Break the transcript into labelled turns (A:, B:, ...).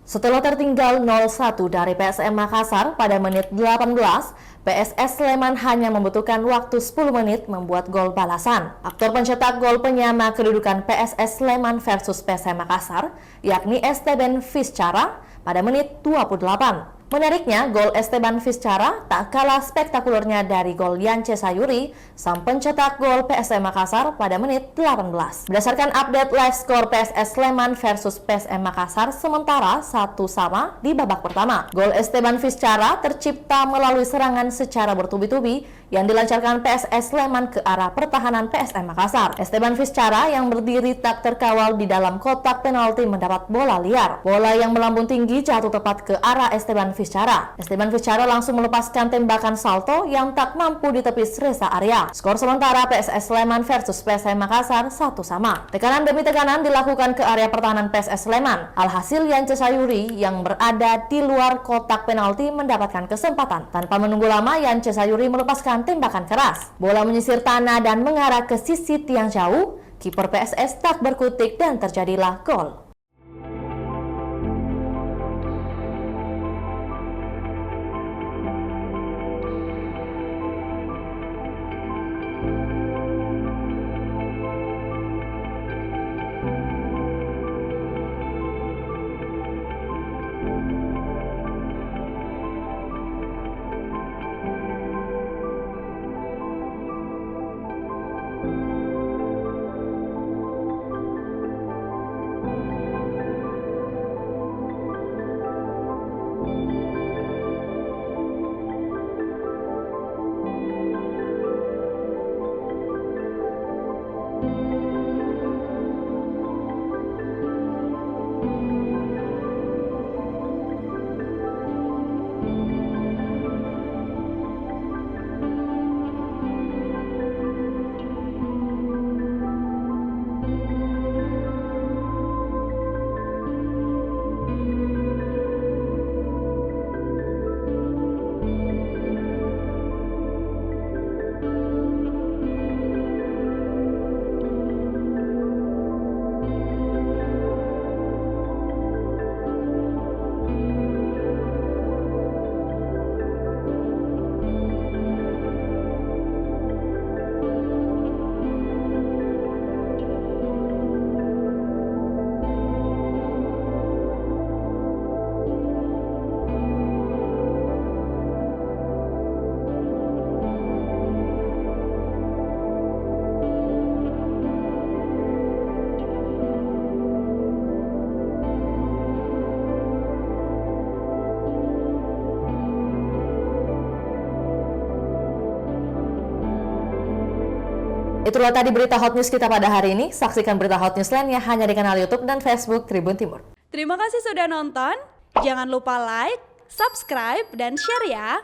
A: Setelah tertinggal 0-1 dari PSM Makassar pada menit 18, PSS Sleman hanya membutuhkan waktu 10 menit membuat gol balasan. Aktor pencetak gol penyama kedudukan PSS Sleman versus PSM Makassar, yakni Esteban Vizcara pada menit 28. Menariknya, gol Esteban Vizcara tak kalah spektakulernya dari gol Yance Sayuri, sang pencetak gol PSM Makassar pada menit 18. Berdasarkan update live skor PSS Sleman versus PSM Makassar sementara 1-1 di babak pertama. Gol Esteban Vizcara tercipta melalui serangan secara bertubi-tubi yang dilancarkan PSS Sleman ke arah pertahanan PSM Makassar. Esteban Vizcara yang berdiri tak terkawal di dalam kotak penalti mendapat bola liar. Bola yang melambung tinggi jatuh tepat ke arah Esteban Vizcara. Esteban Vizcara langsung melepaskan tembakan salto yang tak mampu ditepis Reza Arya. Skor sementara PSS Sleman versus PSM Makassar 1-1. Tekanan demi tekanan dilakukan ke area pertahanan PSS Sleman. Alhasil Yance Sayuri yang berada di luar kotak penalti mendapatkan kesempatan. Tanpa menunggu lama, Yance Sayuri melepaskan tembakan keras. Bola menyisir tanah dan mengarah ke sisi tiang jauh. Kiper PSS tak berkutik dan terjadilah gol. Itulah tadi berita hot news kita pada hari ini. Saksikan berita hot news lainnya hanya di kanal YouTube dan Facebook Tribun Timur.
B: Terima kasih sudah nonton. Jangan lupa like, subscribe, dan share ya.